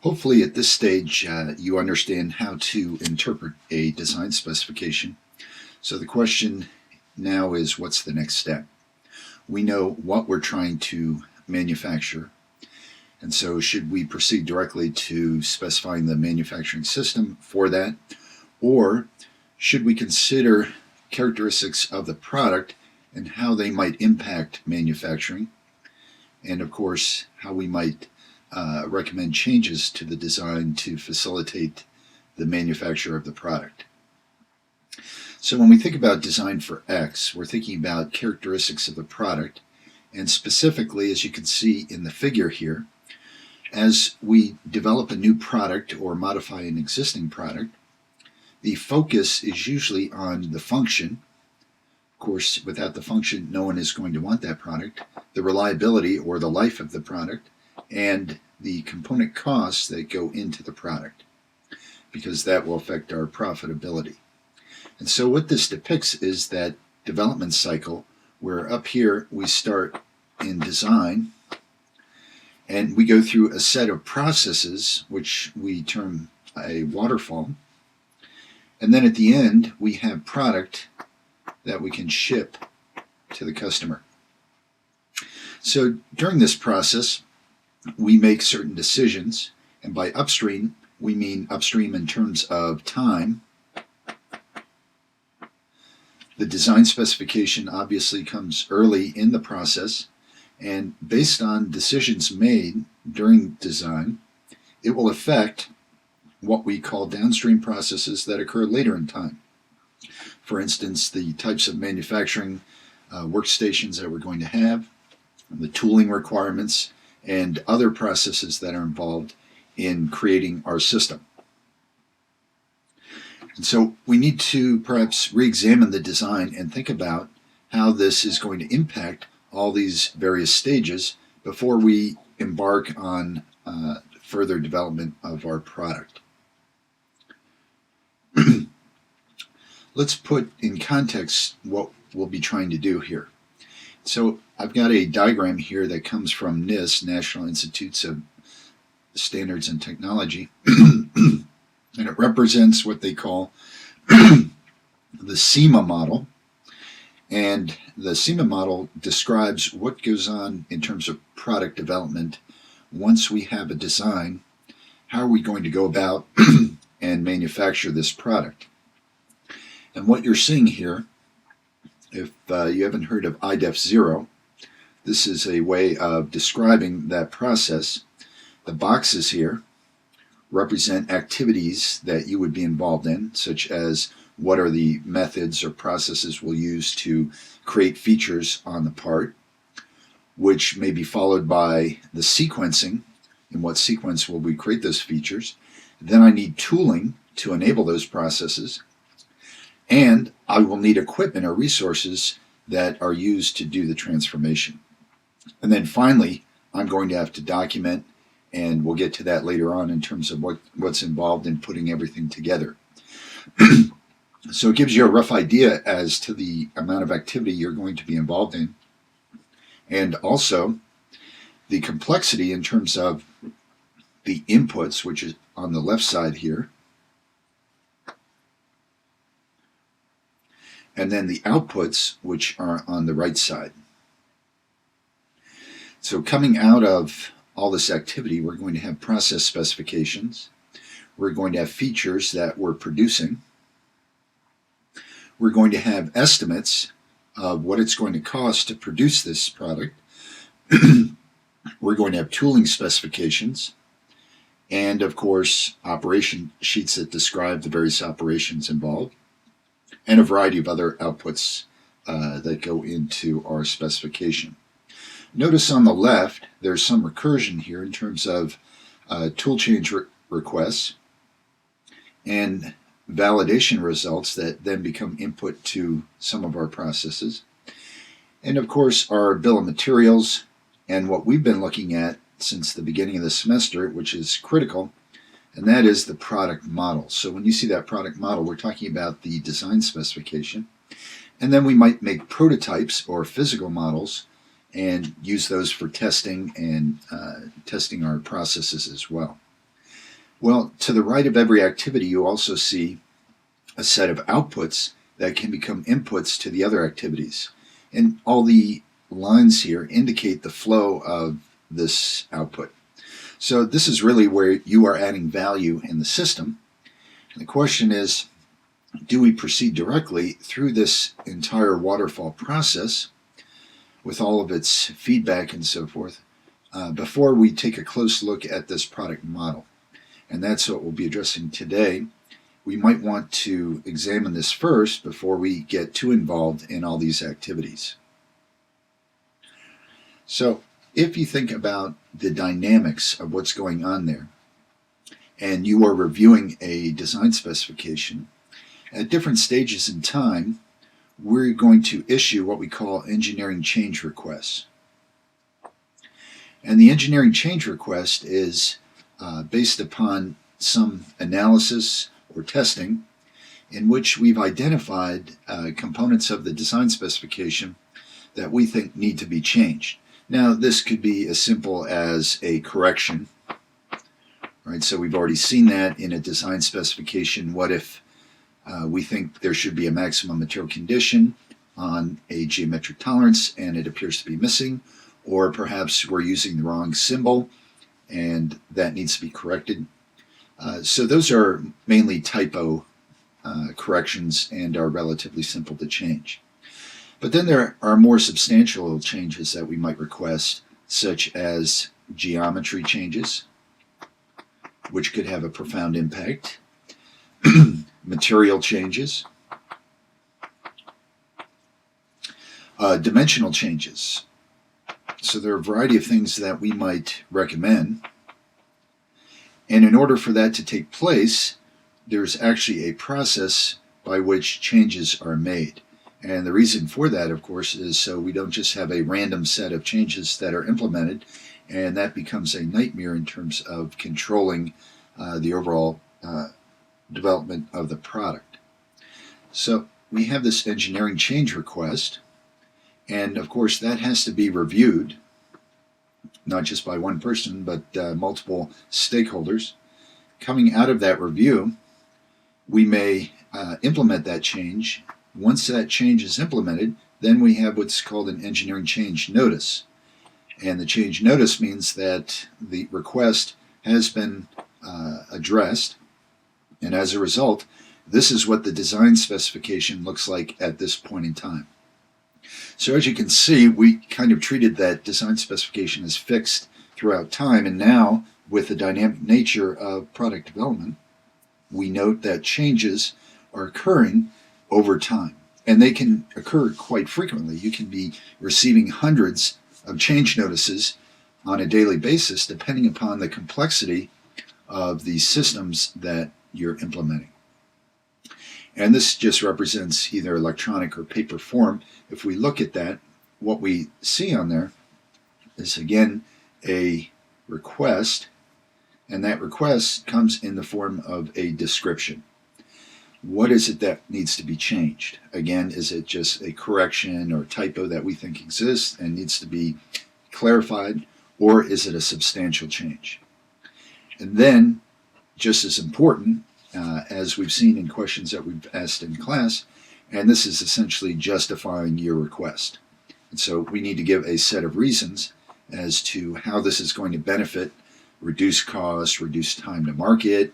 Hopefully at this stage you understand how to interpret a design specification. So the question now is, what's the next step? We know what we're trying to manufacture, and so should we proceed directly to specifying the manufacturing system for that, or should we consider characteristics of the product and how they might impact manufacturing, and of course how we might recommend changes to the design to facilitate the manufacture of the product. So when we think about design for X, we're thinking about characteristics of the product, and specifically, as you can see in the figure here, as we develop a new product or modify an existing product, the focus is usually on the function. Of course, without the function, no one is going to want that product, the reliability or the life of the product, and the component costs that go into the product, because that will affect our profitability. And so what this depicts is that development cycle where up here we start in design and we go through a set of processes which we term a waterfall, and then at the end we have product that we can ship to the customer. So during this process we make certain decisions, and by upstream we mean upstream in terms of time. The design specification obviously comes early in the process, and based on decisions made during design, it will affect what we call downstream processes that occur later in time. For instance, the types of manufacturing workstations that we're going to have, the tooling requirements, and other processes that are involved in creating our system. And so we need to perhaps re-examine the design and think about how this is going to impact all these various stages before we embark on further development of our product. Let's put in context what we'll be trying to do here. So I've got a diagram here that comes from NIST, National Institutes of Standards and Technology, and it represents what they call the SEMA model. And the SEMA model describes what goes on in terms of product development. Once we have a design, how are we going to go about and manufacture this product? And what you're seeing here, if you haven't heard of IDEF 0, this is a way of describing that process. The boxes here represent activities that you would be involved in, such as what are the methods or processes we'll use to create features on the part, which may be followed by the sequencing. In what sequence will we create those features? Then I need tooling to enable those processes, and I will need equipment or resources that are used to do the transformation. And then finally, I'm going to have to document, and we'll get to that later on in terms of what's involved in putting everything together. So it gives you a rough idea as to the amount of activity you're going to be involved in, and also the complexity in terms of the inputs, which is on the left side here, and then the outputs, which are on the right side. So coming out of all this activity, we're going to have process specifications, we're going to have features that we're producing, we're going to have estimates of what it's going to cost to produce this product, we're going to have tooling specifications, and of course operation sheets that describe the various operations involved, and a variety of other outputs that go into our specification. Notice on the left there's some recursion here in terms of tool change requests and validation results that then become input to some of our processes. And of course our bill of materials and what we've been looking at since the beginning of the semester, which is critical, and that is the product model. So when you see that product model, we're talking about the design specification, and then we might make prototypes or physical models and use those for testing and testing our processes as well. Well, to the right of every activity, you also see a set of outputs that can become inputs to the other activities. And all the lines here indicate the flow of this output. So this is really where you are adding value in the system. And the question is, do we proceed directly through this entire waterfall process with all of its feedback and so forth before we take a close look at this product model? And that's what we'll be addressing today. We might want to examine this first before we get too involved in all these activities. So if you think about the dynamics of what's going on there, and you are reviewing a design specification, at different stages in time, we're going to issue what we call engineering change requests. And the engineering change request is based upon some analysis or testing in which we've identified components of the design specification that we think need to be changed. Now, this could be as simple as a correction, right? So we've already seen that in a design specification. What if we think there should be a maximum material condition on a geometric tolerance and it appears to be missing, or perhaps we're using the wrong symbol and that needs to be corrected. So those are mainly typo corrections and are relatively simple to change. But then there are more substantial changes that we might request, such as geometry changes, which could have a profound impact, material changes, dimensional changes. So there are a variety of things that we might recommend. And in order for that to take place, there's actually a process by which changes are made. And the reason for that, of course, is so we don't just have a random set of changes that are implemented, and that becomes a nightmare in terms of controlling the overall development of the product. So we have this engineering change request, and of course that has to be reviewed, not just by one person, but multiple stakeholders. Coming out of that review, we may implement that change. Once that change is implemented, then we have what's called an engineering change notice. And the change notice means that the request has been addressed, and as a result, this is what the design specification looks like at this point in time. So as you can see, we kind of treated that design specification as fixed throughout time, and now with the dynamic nature of product development, we note that changes are occurring over time, and they can occur quite frequently. You can be receiving hundreds of change notices on a daily basis depending upon the complexity of the systems that you're implementing. And this just represents either electronic or paper form. If we look at that, what we see on there is again a request, and that request comes in the form of a description. What is it that needs to be changed? Again, is it just a correction or typo that we think exists and needs to be clarified, or is it a substantial change? And then, just as important, as we've seen in questions that we've asked in class, and this is essentially justifying your request. And so we need to give a set of reasons as to how this is going to benefit, reduce costs, reduce time to market,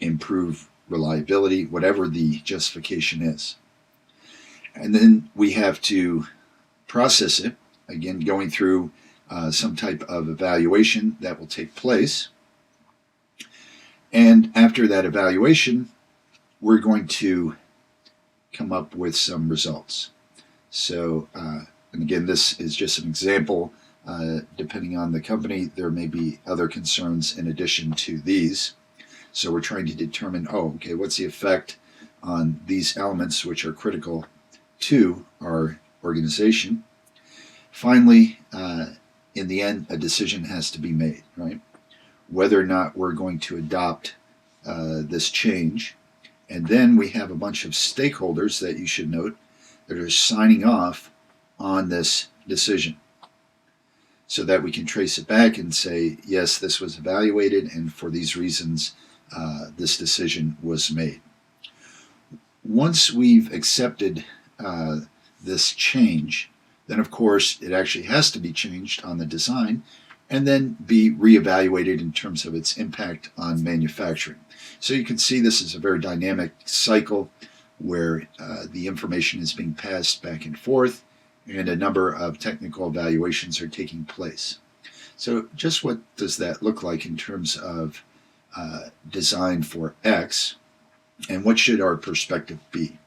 improve reliability, whatever the justification is. And then we have to process it, again going through some type of evaluation that will take place. And after that evaluation, we're going to come up with some results. So, and again, this is just an example. Depending on the company, there may be other concerns in addition to these. So we're trying to determine, okay, what's the effect on these elements which are critical to our organization. Finally, in the end, a decision has to be made, right? Whether or not we're going to adopt this change. And then we have a bunch of stakeholders that you should note that are signing off on this decision. so that we can trace it back and say, yes, this was evaluated, and for these reasons, this decision was made. Once we've accepted this change, then of course it actually has to be changed on the design and then be reevaluated in terms of its impact on manufacturing. So you can see this is a very dynamic cycle where the information is being passed back and forth and a number of technical evaluations are taking place. So just what does that look like in terms of design for X, and what should our perspective be?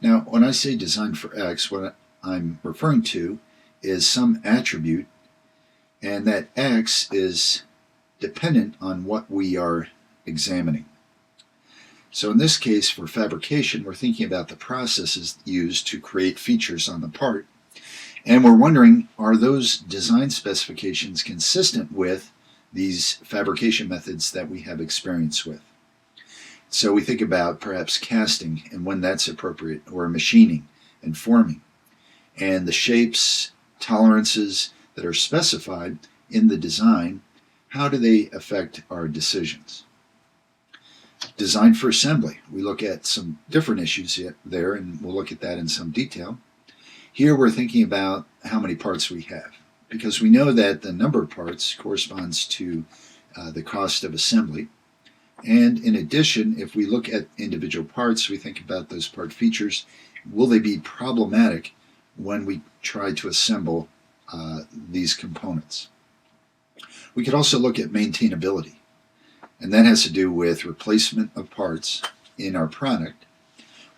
Now, when I say design for X, what I'm referring to is some attribute, and that X is dependent on what we are examining. So in this case, for fabrication, we're thinking about the processes used to create features on the part, and we're wondering, are those design specifications consistent with these fabrication methods that we have experience with? So we think about perhaps casting and when that's appropriate, or machining and forming, and the shapes, tolerances that are specified in the design, how do they affect our decisions? Design for assembly. We look at some different issues there, and we'll look at that in some detail. Here we're thinking about how many parts we have, because we know that the number of parts corresponds to the cost of assembly. And in addition, if we look at individual parts, we think about those part features. Will they be problematic when we try to assemble these components? We could also look at maintainability, and that has to do with replacement of parts in our product.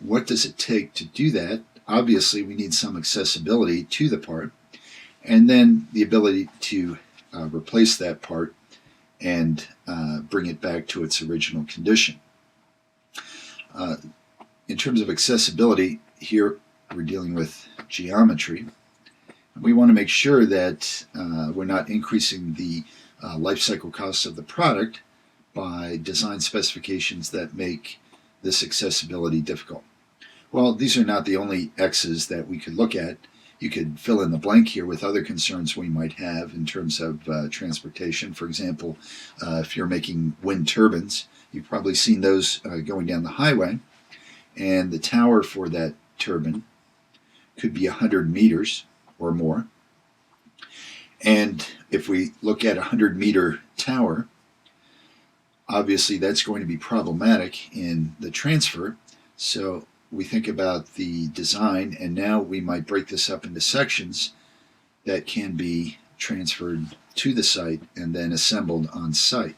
What does it take to do that? Obviously, we need some accessibility to the part, and then the ability to replace that part and bring it back to its original condition. In terms of accessibility, here we're dealing with geometry. We want to make sure that we're not increasing the life cycle costs of the product by design specifications that make this accessibility difficult. Well, these are not the only X's that we could look at. You could fill in the blank here with other concerns we might have in terms of transportation. For example, if you're making wind turbines, you've probably seen those going down the highway, and the tower for that turbine could be 100 meters or more. And if we look at a 100-meter tower, obviously that's going to be problematic in the transfer. So we think about the design, and now we might break this up into sections that can be transferred to the site and then assembled on site.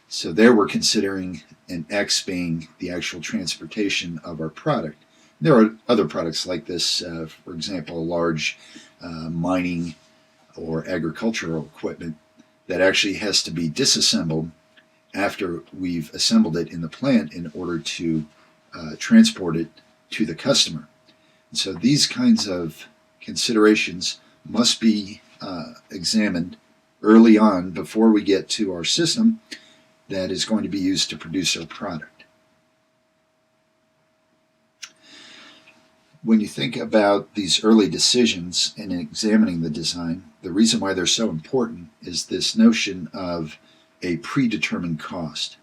So there we're considering an X being the actual transportation of our product. There are other products like this, for example, large mining or agricultural equipment that actually has to be disassembled after we've assembled it in the plant in order to transport it to the customer. And so these kinds of considerations must be examined early on before we get to our system that is going to be used to produce our product. When you think about these early decisions in examining the design, the reason why they're so important is this notion of a predetermined cost.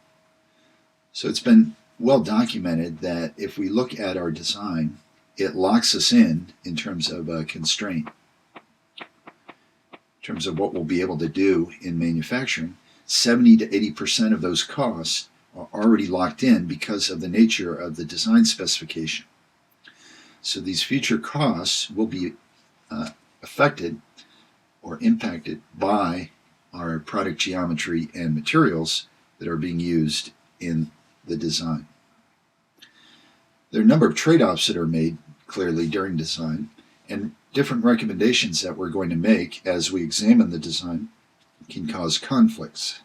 So it's been well documented that if we look at our design, it locks us in terms of a constraint, in terms of what we'll be able to do in manufacturing. 70 to 80% of those costs are already locked in because of the nature of the design specification. So these future costs will be affected or impacted by our product geometry and materials that are being used in the design. There are a number of trade-offs that are made clearly during design, and different recommendations that we're going to make as we examine the design can cause conflicts.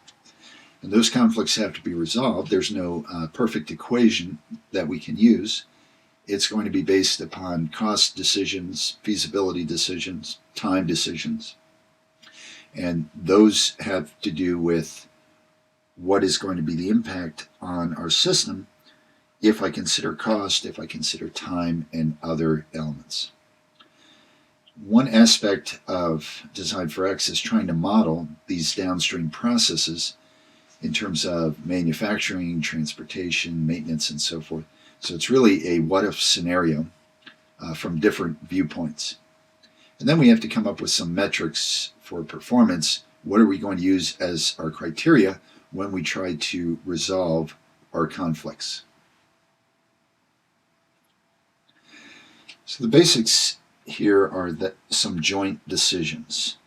And those conflicts have to be resolved. There's no perfect equation that we can use. It's going to be based upon cost decisions, feasibility decisions, time decisions. And those have to do with what is going to be the impact on our system if I consider cost, if I consider time, and other elements. One aspect of Design for X is trying to model these downstream processes in terms of manufacturing, transportation, maintenance, and so forth. So it's really a what-if scenario from different viewpoints. And then we have to come up with some metrics for performance. What are we going to use as our criteria when we try to resolve our conflicts? So the basics here are some joint decisions.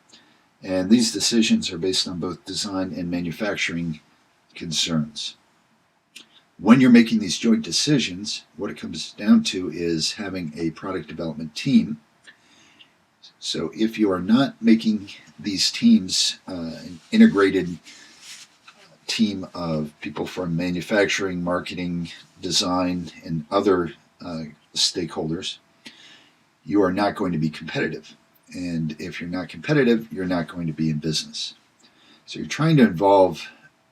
And these decisions are based on both design and manufacturing concerns. When you're making these joint decisions, what it comes down to is having a product development team. So if you are not making these teams an integrated team of people from manufacturing, marketing, design, and other stakeholders, you are not going to be competitive. And if you're not competitive, you're not going to be in business. So you're trying to involve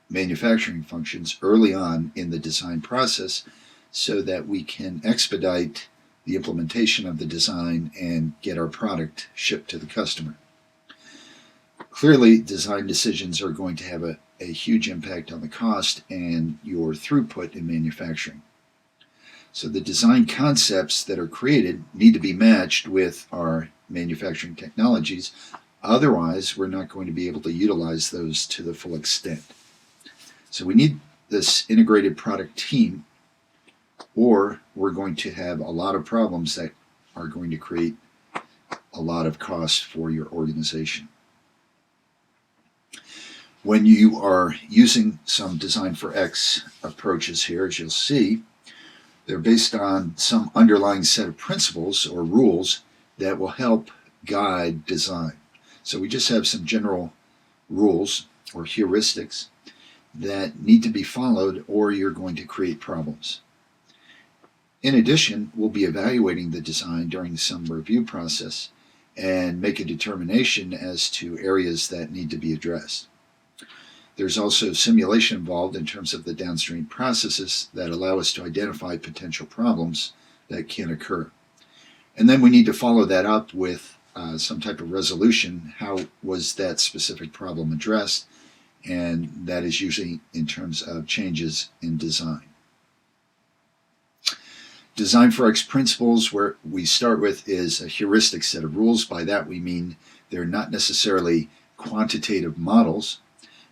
manufacturing functions early on in the design process so that we can expedite the implementation of the design and get our product shipped to the customer. Clearly, design decisions are going to have a huge impact on the cost and your throughput in manufacturing. So the design concepts that are created need to be matched with our manufacturing technologies. Otherwise, we're not going to be able to utilize those to the full extent. So we need this integrated product team, or we're going to have a lot of problems that are going to create a lot of cost for your organization. When you are using some Design for X approaches here, as you'll see, they're based on some underlying set of principles or rules that will help guide design. So we just have some general rules or heuristics that need to be followed, or you're going to create problems. In addition, we'll be evaluating the design during some review process and make a determination as to areas that need to be addressed. There's also simulation involved in terms of the downstream processes that allow us to identify potential problems that can occur. And then we need to follow that up with some type of resolution. How was that specific problem addressed? And that is usually in terms of changes in design. Design for X principles, where we start with, is a heuristic set of rules. By that we mean they're not necessarily quantitative models,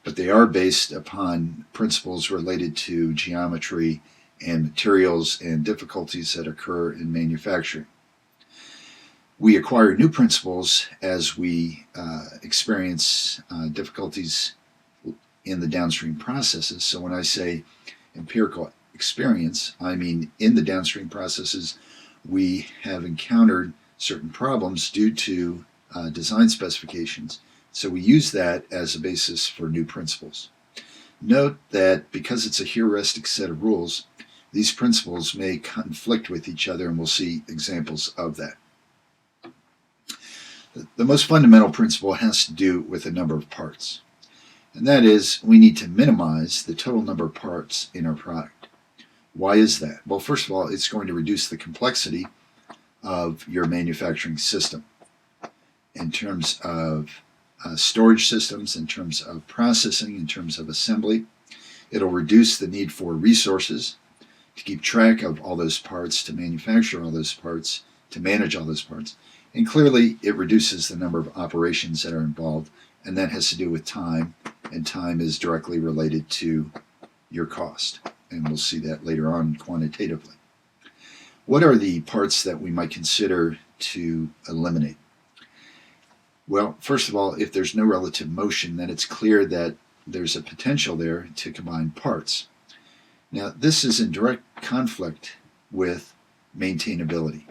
but they are based upon principles related to geometry and materials and difficulties that occur in manufacturing. We acquire new principles as we experience difficulties in the downstream processes. So when I say empirical experience, I mean in the downstream processes we have encountered certain problems due to design specifications. So we use that as a basis for new principles. Note that because it's a heuristic set of rules, these principles may conflict with each other, and we'll see examples of that. The most fundamental principle has to do with the number of parts. And that is, we need to minimize the total number of parts in our product. Why is that? Well, first of all, it's going to reduce the complexity of your manufacturing system in terms of storage systems, in terms of processing, in terms of assembly. It'll reduce the need for resources to keep track of all those parts, to manufacture all those parts, to manage all those parts. And clearly, it reduces the number of operations that are involved, and that has to do with time, and time is directly related to your cost. And we'll see that later on quantitatively. What are the parts that we might consider to eliminate? Well, first of all, if there's no relative motion, then it's clear that there's a potential there to combine parts. Now, this is in direct conflict with maintainability,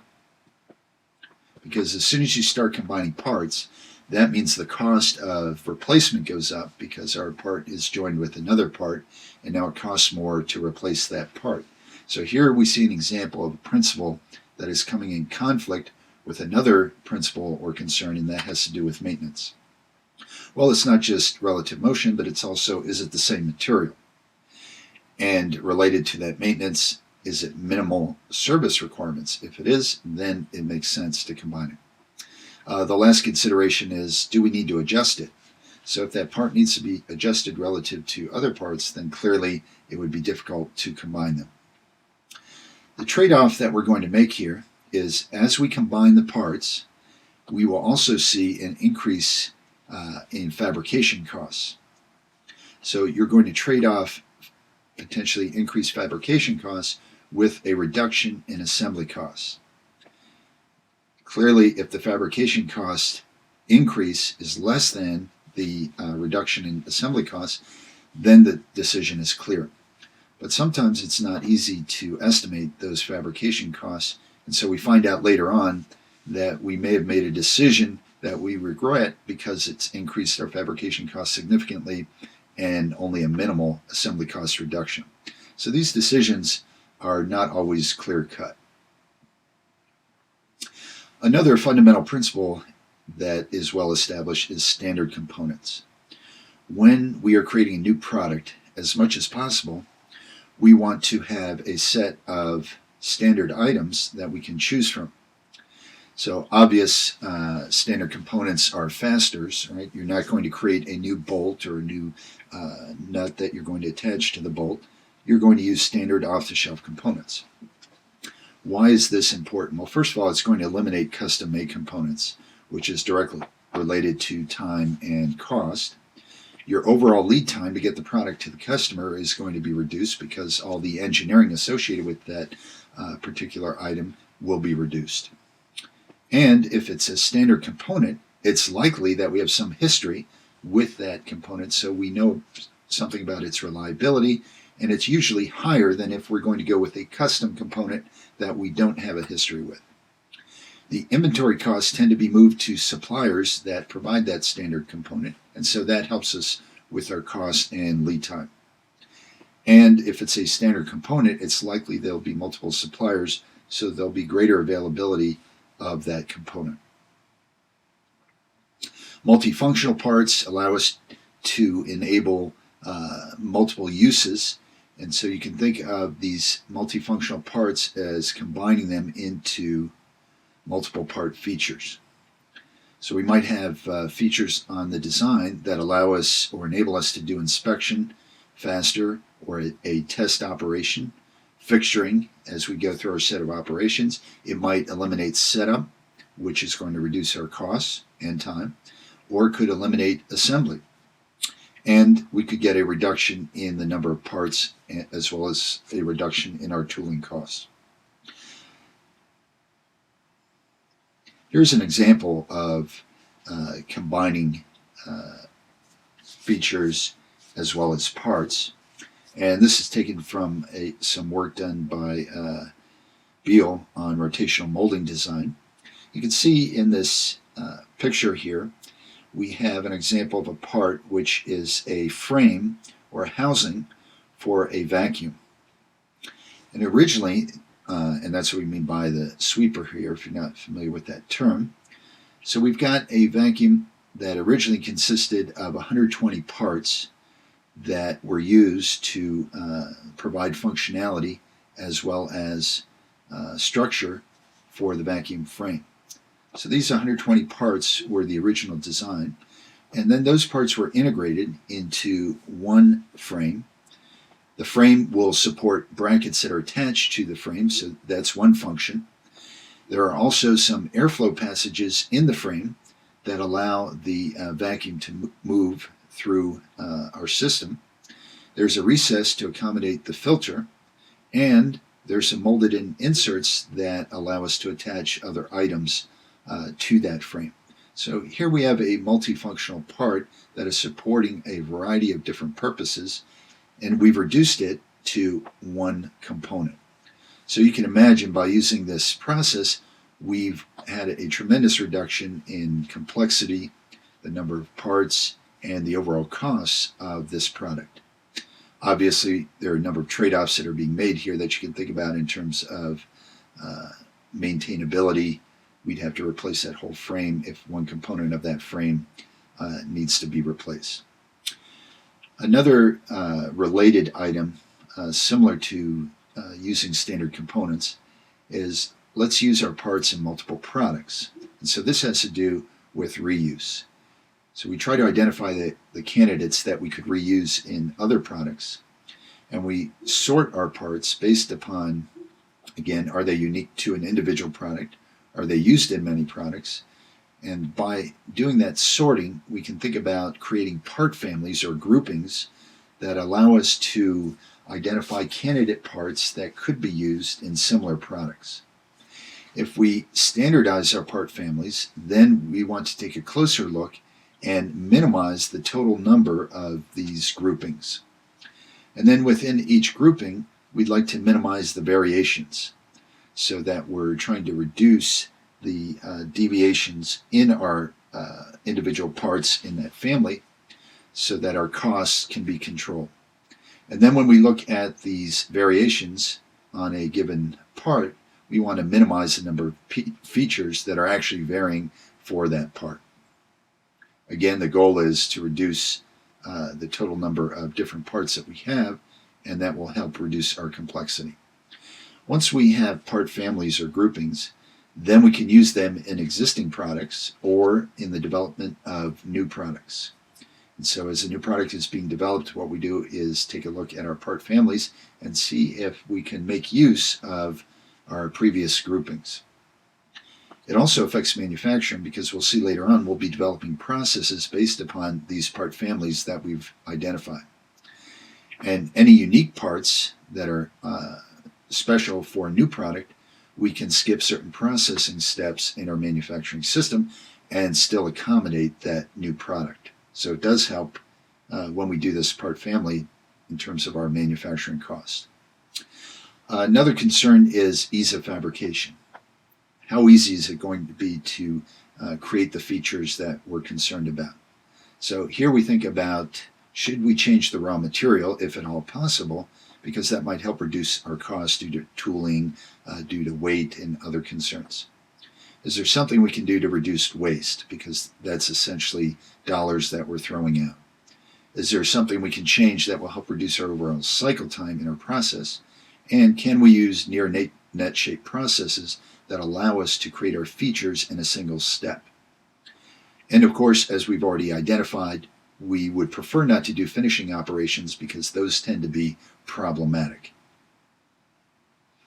because as soon as you start combining parts, that means the cost of replacement goes up because our part is joined with another part, and now it costs more to replace that part. So here we see an example of a principle that is coming in conflict with another principle or concern, and that has to do with maintenance. Well, it's not just relative motion, but it's also, is it the same material? And related to that maintenance, is it minimal service requirements? If it is, then it makes sense to combine it. The last consideration is, do we need to adjust it? So if that part needs to be adjusted relative to other parts, then clearly it would be difficult to combine them. The trade-off that we're going to make here is, as we combine the parts, we will also see an increase in fabrication costs. So you're going to trade off potentially increased fabrication costs with a reduction in assembly costs. Clearly, if the fabrication cost increase is less than the reduction in assembly costs, then the decision is clear. But sometimes it's not easy to estimate those fabrication costs, and so we find out later on that we may have made a decision that we regret because it's increased our fabrication costs significantly and only a minimal assembly cost reduction. So these decisions are not always clear-cut. Another fundamental principle that is well established is standard components. When we are creating a new product, as much as possible, we want to have a set of standard items that we can choose from. So obvious standard components are fasteners, right? You're not going to create a new bolt or a new nut that you're going to attach to the bolt. You're going to use standard off-the-shelf components. Why is this important? Well, first of all, it's going to eliminate custom-made components, which is directly related to time and cost. Your overall lead time to get the product to the customer is going to be reduced because all the engineering associated with that particular item will be reduced. And if it's a standard component, it's likely that we have some history with that component, so we know something about its reliability, and it's usually higher than if we're going to go with a custom component that we don't have a history with. The inventory costs tend to be moved to suppliers that provide that standard component, and so that helps us with our cost and lead time. And if it's a standard component, it's likely there'll be multiple suppliers, so there'll be greater availability of that component. Multifunctional parts allow us to enable multiple uses, and so you can think of these multifunctional parts as combining them into multiple part features. So we might have features on the design that allow us or enable us to do inspection faster, or a test operation, fixturing as we go through our set of operations. It might eliminate setup, which is going to reduce our costs and time, or it could eliminate assembly. And we could get a reduction in the number of parts as well as a reduction in our tooling costs. Here's an example of combining features as well as parts. And this is taken from some work done by Beal on rotational molding design. You can see in this picture here, we have an example of a part which is a frame or a housing for a vacuum. And originally, and that's what we mean by the sweeper here, if you're not familiar with that term. So we've got a vacuum that originally consisted of 120 parts that were used to provide functionality as well as structure for the vacuum frame. So these 120 parts were the original design, and then those parts were integrated into one frame. The frame will support brackets that are attached to the frame, so that's one function. There are also some airflow passages in the frame that allow the vacuum to move through our system. There's a recess to accommodate the filter, and there's some molded in inserts that allow us to attach other items to that frame. So here we have a multifunctional part that is supporting a variety of different purposes, and we've reduced it to one component. So you can imagine by using this process, we've had a tremendous reduction in complexity, the number of parts, and the overall costs of this product. Obviously, there are a number of trade-offs that are being made here that you can think about in terms of maintainability. We'd have to replace that whole frame if one component of that frame needs to be replaced. Another related item similar to using standard components is, let's use our parts in multiple products. And so this has to do with reuse. So we try to identify the candidates that we could reuse in other products, and we sort our parts based upon, again, are they unique to an individual product? Are they used in many products? And by doing that sorting, we can think about creating part families or groupings that allow us to identify candidate parts that could be used in similar products. If we standardize our part families, then we want to take a closer look and minimize the total number of these groupings. And then within each grouping, we'd like to minimize the variations so that we're trying to reduce the deviations in our individual parts in that family so that our costs can be controlled. And then when we look at these variations on a given part, we want to minimize the number of features that are actually varying for that part. Again, the goal is to reduce the total number of different parts that we have, and that will help reduce our complexity. Once we have part families or groupings, then we can use them in existing products or in the development of new products. And so as a new product is being developed, what we do is take a look at our part families and see if we can make use of our previous groupings. It also affects manufacturing because we'll see later on we'll be developing processes based upon these part families that we've identified. And any unique parts that are special for a new product, we can skip certain processing steps in our manufacturing system and still accommodate that new product. So it does help when we do this part family in terms of our manufacturing costs. Another concern is ease of fabrication. How easy is it going to be to create the features that we're concerned about? So here we think about, should we change the raw material if at all possible, because that might help reduce our costs due to tooling, due to weight and other concerns. Is there something we can do to reduce waste, because that's essentially dollars that we're throwing out? Is there something we can change that will help reduce our overall cycle time in our process? And can we use near net shape processes that allow us to create our features in a single step? And of course, as we've already identified, we would prefer not to do finishing operations because those tend to be problematic.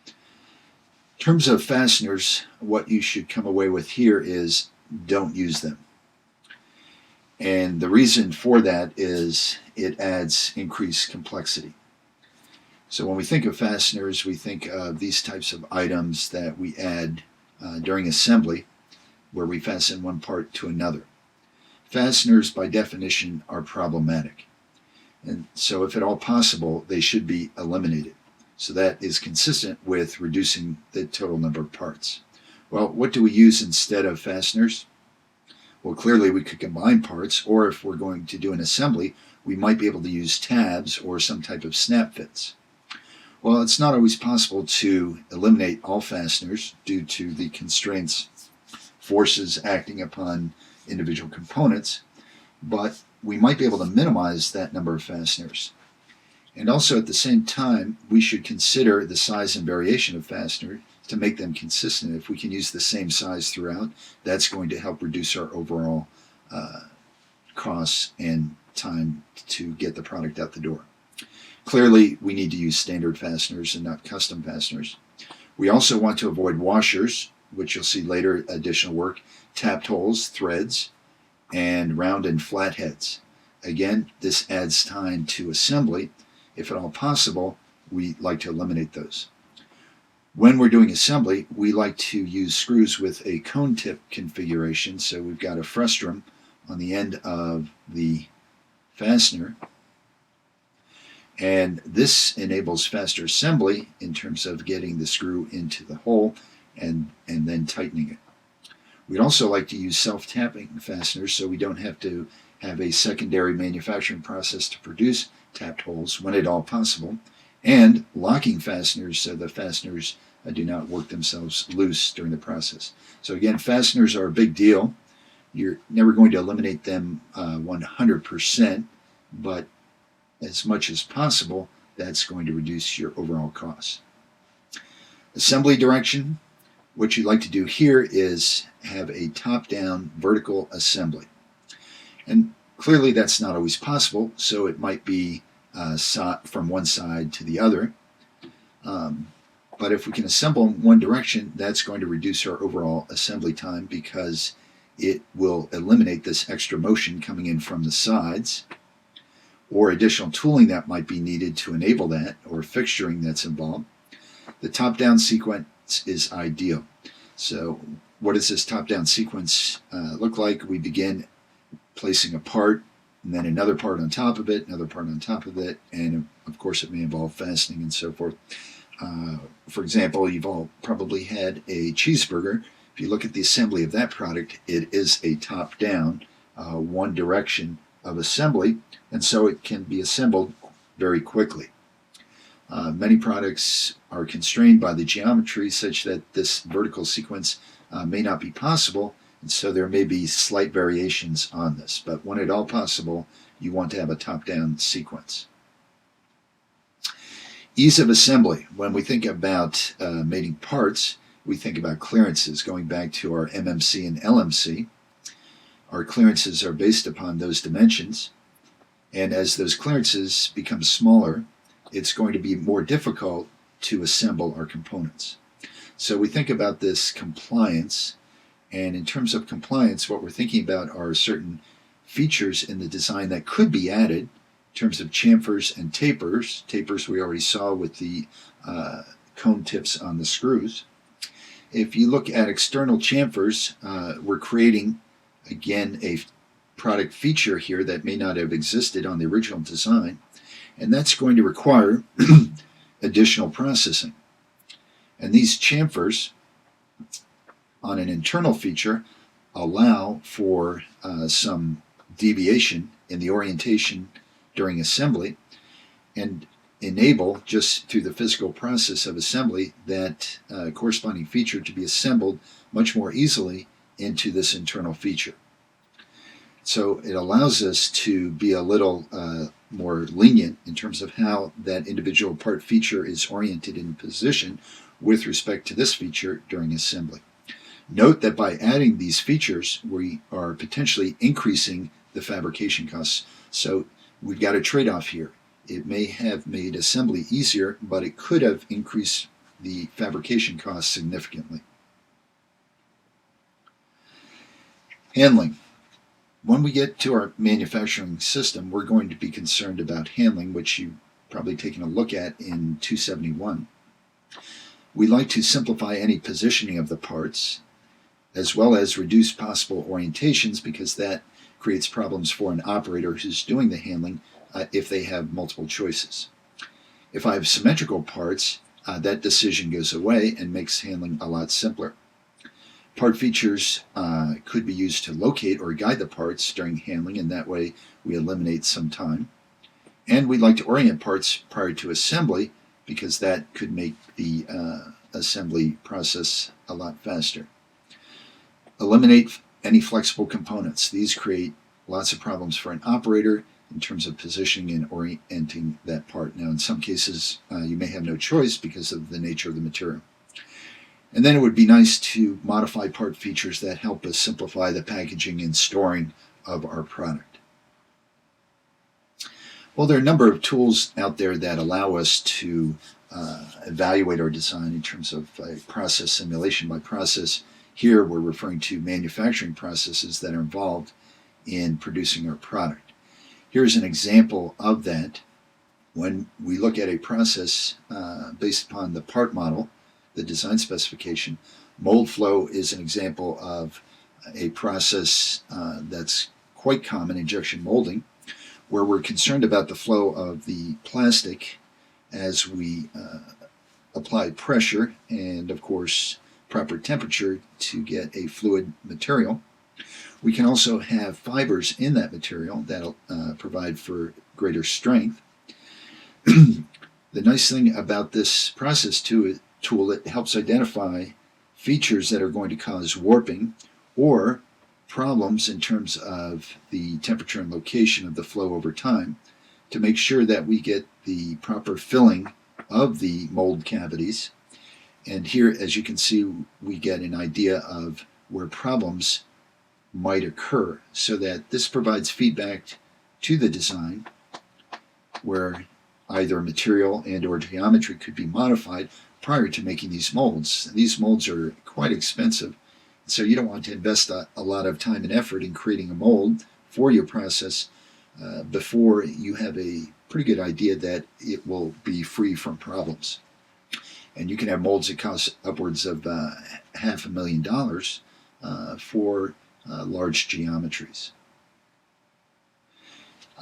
In terms of fasteners, what you should come away with here is don't use them. And the reason for that is it adds increased complexity. So when we think of fasteners, we think of these types of items that we add during assembly, where we fasten one part to another. Fasteners, by definition, are problematic. And so if at all possible, they should be eliminated. So that is consistent with reducing the total number of parts. Well, what do we use instead of fasteners? Well, clearly we could combine parts, or if we're going to do an assembly, we might be able to use tabs or some type of snap fits. Well, it's not always possible to eliminate all fasteners due to the constraints, forces acting upon individual components, but we might be able to minimize that number of fasteners. And also at the same time, we should consider the size and variation of fasteners to make them consistent. If we can use the same size throughout, that's going to help reduce our overall costs and time to get the product out the door. Clearly, we need to use standard fasteners and not custom fasteners. We also want to avoid washers, which you'll see later, additional work, tapped holes, threads, and round and flat heads. Again, this adds time to assembly. If at all possible, we like to eliminate those. When we're doing assembly, we like to use screws with a cone tip configuration. So we've got a frustrum on the end of the fastener. And this enables faster assembly in terms of getting the screw into the hole and then tightening it. We'd also like to use self-tapping fasteners so we don't have to have a secondary manufacturing process to produce tapped holes when at all possible, and locking fasteners so the fasteners do not work themselves loose during the process. So again, fasteners are a big deal. You're never going to eliminate them 100%, but as much as possible, that's going to reduce your overall costs. Assembly direction. What you'd like to do here is have a top-down vertical assembly. And clearly that's not always possible, so it might be from one side to the other. But if we can assemble in one direction, that's going to reduce our overall assembly time because it will eliminate this extra motion coming in from the sides, or additional tooling that might be needed to enable that, or fixturing that's involved. The top-down sequence is ideal. So what does this top-down sequence look like? We begin placing a part, and then another part on top of it, another part on top of it, and of course it may involve fastening and so forth. For example, you've all probably had a cheeseburger. If you look at the assembly of that product, it is a top-down, one direction of assembly, and so it can be assembled very quickly. Many products are constrained by the geometry such that this vertical sequence may not be possible, and so there may be slight variations on this. But when at all possible, you want to have a top-down sequence. Ease of assembly. When we think about mating parts, we think about clearances. Going back to our MMC and LMC, our clearances are based upon those dimensions, and as those clearances become smaller, it's going to be more difficult to assemble our components. So we think about this compliance, and in terms of compliance, what we're thinking about are certain features in the design that could be added in terms of chamfers and tapers. Tapers we already saw with the cone tips on the screws. If you look at external chamfers, we're creating, again, a product feature here that may not have existed on the original design, and that's going to require additional processing. And these chamfers on an internal feature allow for some deviation in the orientation during assembly and enable, just through the physical process of assembly, that corresponding feature to be assembled much more easily into this internal feature. So it allows us to be a little more lenient in terms of how that individual part feature is oriented in position with respect to this feature during assembly. Note that by adding these features, we are potentially increasing the fabrication costs. So we've got a trade-off here. It may have made assembly easier, but it could have increased the fabrication costs significantly. Handling. When we get to our manufacturing system, we're going to be concerned about handling, which you've probably taken a look at in 271. We like to simplify any positioning of the parts, as well as reduce possible orientations, because that creates problems for an operator who's doing the handling if they have multiple choices. If I have symmetrical parts, that decision goes away and makes handling a lot simpler. Part features could be used to locate or guide the parts during handling, and that way we eliminate some time. And we'd like to orient parts prior to assembly, because that could make the assembly process a lot faster. Eliminate any flexible components. These create lots of problems for an operator in terms of positioning and orienting that part. Now, in some cases, you may have no choice because of the nature of the material. And then it would be nice to modify part features that help us simplify the packaging and storing of our product. Well, there are a number of tools out there that allow us to evaluate our design in terms of process simulation. By process, here we're referring to manufacturing processes that are involved in producing our product. Here's an example of that. When we look at a process based upon the part model, the design specification, mold flow is an example of a process that's quite common, injection molding, where we're concerned about the flow of the plastic as we apply pressure and, of course, proper temperature to get a fluid material. We can also have fibers in that material that'll provide for greater strength. The nice thing about this process tool, it helps identify features that are going to cause warping or problems in terms of the temperature and location of the flow over time, to make sure that we get the proper filling of the mold cavities And here, as you can see, we get an idea of where problems might occur, so that this provides feedback to the design where either material and or geometry could be modified prior to making these molds. These molds are quite expensive, so you don't want to invest a lot of time and effort in creating a mold for your process before you have a pretty good idea that it will be free from problems. And you can have molds that cost upwards of $500,000 for large geometries.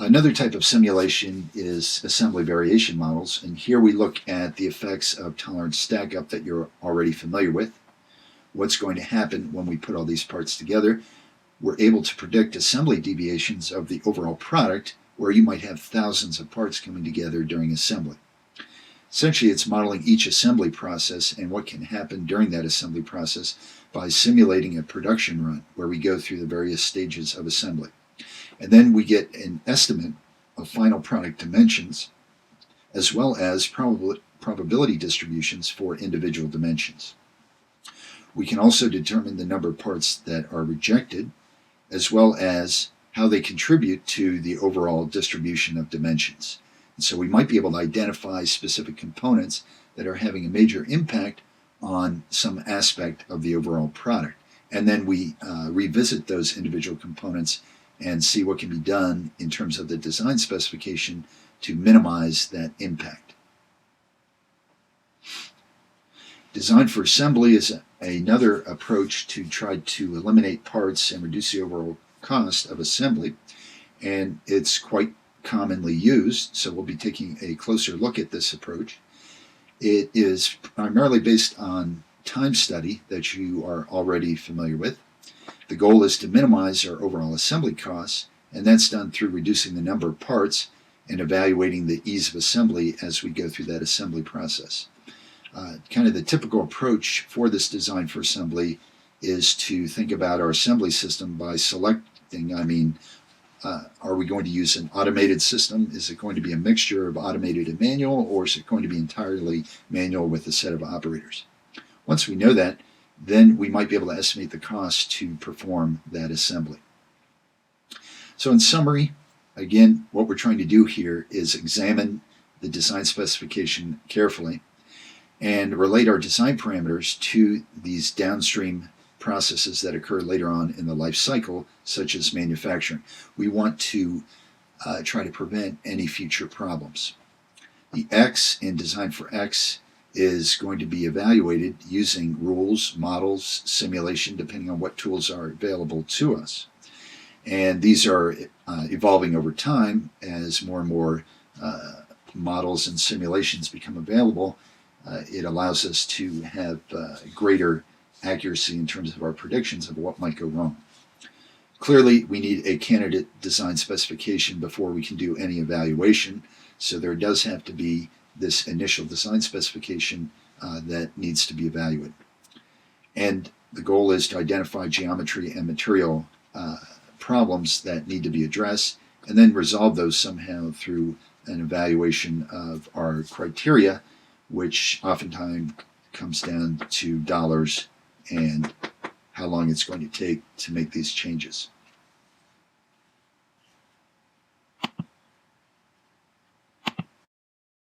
Another type of simulation is assembly variation models, and here we look at the effects of tolerance stack-up that you're already familiar with. What's going to happen when we put all these parts together? We're able to predict assembly deviations of the overall product, where you might have thousands of parts coming together during assembly. Essentially, it's modeling each assembly process and what can happen during that assembly process by simulating a production run where we go through the various stages of assembly. And then we get an estimate of final product dimensions as well as probability distributions for individual dimensions. We can also determine the number of parts that are rejected as well as how they contribute to the overall distribution of dimensions. And so we might be able to identify specific components that are having a major impact on some aspect of the overall product. And then we revisit those individual components and see what can be done in terms of the design specification to minimize that impact. Design for assembly is another approach to try to eliminate parts and reduce the overall cost of assembly, and it's quite commonly used, so we'll be taking a closer look at this approach. It is primarily based on time study that you are already familiar with. The goal is to minimize our overall assembly costs, and that's done through reducing the number of parts and evaluating the ease of assembly as we go through that assembly process. Kind of the typical approach for this design for assembly is to think about our assembly system by selecting, are we going to use an automated system? Is it going to be a mixture of automated and manual, or is it going to be entirely manual with a set of operators? Once we know that, then we might be able to estimate the cost to perform that assembly. So in summary, again, what we're trying to do here is examine the design specification carefully and relate our design parameters to these downstream processes that occur later on in the life cycle, such as manufacturing. We want to try to prevent any future problems. The X in Design for X is going to be evaluated using rules, models, simulation, depending on what tools are available to us. And these are evolving over time as more and more models and simulations become available. It allows us to have greater accuracy in terms of our predictions of what might go wrong. Clearly, we need a candidate design specification before we can do any evaluation, so there does have to be this initial design specification that needs to be evaluated. And the goal is to identify geometry and material problems that need to be addressed, and then resolve those somehow through an evaluation of our criteria, which oftentimes comes down to dollars and how long it's going to take to make these changes.